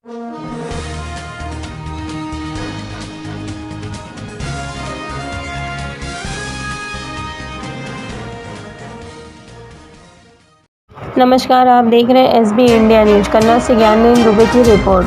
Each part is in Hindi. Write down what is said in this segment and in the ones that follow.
नमस्कार, आप देख रहे हैं SB इंडिया न्यूज। कन्नौज से ज्ञानदेव दुबे की रिपोर्ट।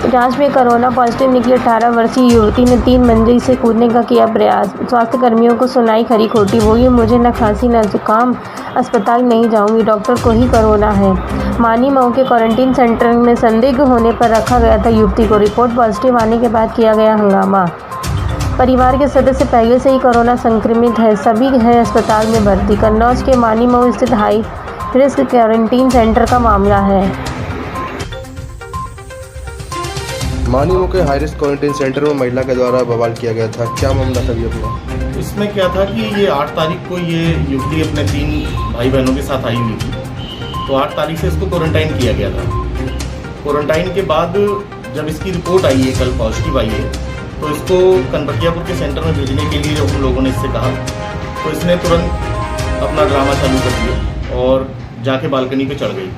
जांच में कोरोना पॉजिटिव निकली 18 वर्षीय युवती ने 3 मंजिल से कूदने का किया प्रयास। स्वास्थ्य कर्मियों को सुनाई खरी खोटी, बोली मुझे न खांसी न जुकाम, अस्पताल नहीं जाऊंगी, डॉक्टर को ही कोरोना है। मानी मऊ के क्वारंटीन सेंटर में संदिग्ध होने पर रखा गया था युवती को। रिपोर्ट पॉजिटिव आने के बाद किया गया हंगामा। परिवार के सदस्य पहले से ही कोरोना संक्रमित है, सभी है अस्पताल में भर्ती। कन्नौज के मानी मऊ स्थित हाई रिस्क क्वारंटीन सेंटर का मामला है। मानी मऊ के हाई रिस्क क्वारंटीन सेंटर में महिला के द्वारा बवाल किया गया था, क्या मामला था अपना? इसमें क्या था कि ये 8 तारीख को ये युवती अपने 3 भाई बहनों के साथ आई हुई थी, तो 8 तारीख से इसको क्वारंटाइन किया गया था। क्वारंटाइन के बाद जब इसकी रिपोर्ट आई है, कल पॉजिटिव आई है, तो इसको कनबटियापुर के सेंटर में भेजने के लिए जब हम लोगों ने इससे कहा, तो इसने तुरंत अपना ड्रामा चालू कर दिया और जाके बालकनी पे चढ़ गई।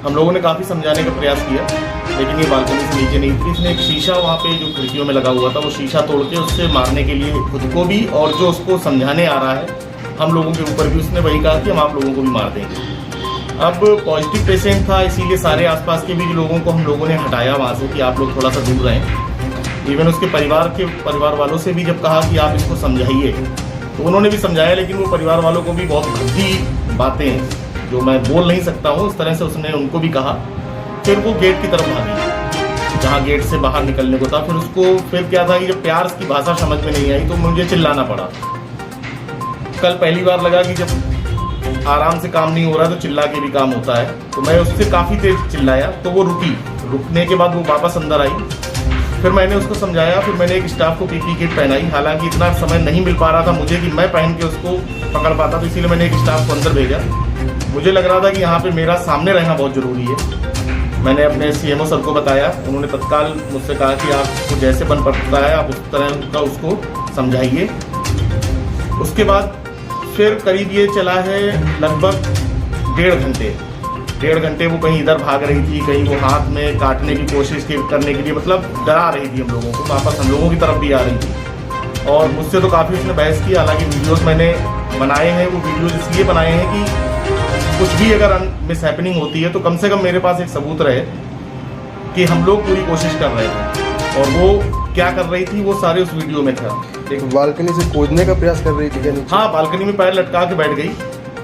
हम लोगों ने काफ़ी समझाने का प्रयास किया, लेकिन ये बालकनी से नीचे नहीं उतरी। इसने एक शीशा वहाँ पे जो खिड़कियों में लगा हुआ था, वो शीशा तोड़ के उससे मारने के लिए खुद को भी और जो उसको समझाने आ रहा है हम लोगों के ऊपर भी, उसने वही कहा कि हम आप लोगों को भी मार देंगे। अब पॉजिटिव पेशेंट था, इसीलिए सारे आसपास के भी लोगों को हम लोगों ने हटाया वहाँ से कि आप लोग थोड़ा सा दूर रहें। इवन उसके परिवार वालों से भी जब कहा कि आप इसको समझाइए, तो उन्होंने भी समझाया, लेकिन वो परिवार वालों को भी बहुत भद्दी बातें जो मैं बोल नहीं सकता हूँ उस तरह से उसने उनको भी कहा। फिर वो गेट की तरफ भागी, जहाँ गेट से बाहर निकलने को था। फिर क्या था कि जब प्यार की भाषा समझ में नहीं आई तो मुझे चिल्लाना पड़ा। कल पहली बार लगा कि जब आराम से काम नहीं हो रहा तो चिल्ला के भी काम होता है, तो मैं उससे काफ़ी तेज चिल्लाया, तो वो रुकी। रुकने के बाद वो वापस अंदर आई। फिर मैंने उसको समझाया, फिर मैंने एक स्टाफ को पीपी किट पहनाई। हालांकि इतना समय नहीं मिल पा रहा था मुझे कि मैं पहन के उसको पकड़ पाता, तो इसीलिए मैंने एक स्टाफ को अंदर भेजा। मुझे लग रहा था कि यहाँ पे मेरा सामने रहना बहुत ज़रूरी है। मैंने अपने CMO सर को बताया, उन्होंने तत्काल मुझसे कहा कि आपको जैसे बन पड़ता है आप उस तरह का उसको समझाइए। उसके बाद फिर करीब ये चला है लगभग 1.5 घंटे वो कहीं इधर भाग रही थी, कहीं वो हाथ में काटने की कोशिश करने के लिए, मतलब डरा रही थी हम लोगों को, वापस हम लोगों की तरफ भी आ रही थी। और मुझसे तो काफ़ी उसने बहस की। हालांकि वीडियोस मैंने बनाए हैं, वो वीडियोस इसलिए बनाए हैं कि कुछ भी अगर मिस हैपनिंग होती है तो कम से कम मेरे पास एक सबूत रहे कि हम लोग पूरी कोशिश कर रहे थे और वो क्या कर रही थी वो सारे उस वीडियो में था। एक बालकनी से कूदने का प्रयास कर रही थी क्या नीचे? हाँ, बालकनी में पैर लटका के बैठ गई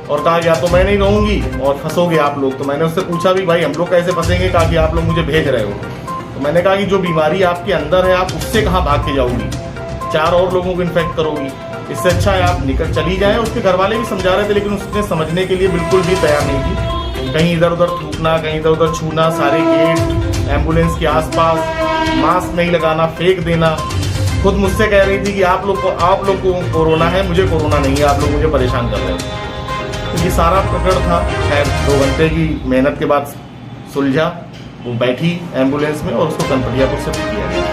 और कहा या तो मैं नहीं रहूँगी और फंसोगे आप लोग। तो मैंने उससे पूछा भी भाई हम लोग कैसे फंसेंगे? कहा कि आप लोग मुझे भेज रहे हो। तो मैंने कहा कि जो बीमारी आपके अंदर है आप उससे कहाँ भाग के जाओगी, 4 और लोगों को इन्फेक्ट करोगी। इससे अच्छा है आप निकल चली जाएं। उसके घर वाले भी समझा रहे थे, लेकिन उसने समझने के लिए बिल्कुल भी तैयार नहीं थी। कहीं इधर उधर थूकना, कहीं इधर उधर छूना, सारे गेट, एम्बुलेंस के आसपास, मास्क नहीं लगाना, फेंक देना। खुद मुझसे कह रही थी कि आप लोग को कोरोना है, मुझे कोरोना नहीं है, आप लोग मुझे परेशान कर रहे हैं। तो ये सारा प्रकरण था। खैर 2 घंटे की मेहनत के बाद सुलझा। वो बैठी एम्बुलेंस में और उसको कनपटियापुर से किया गया।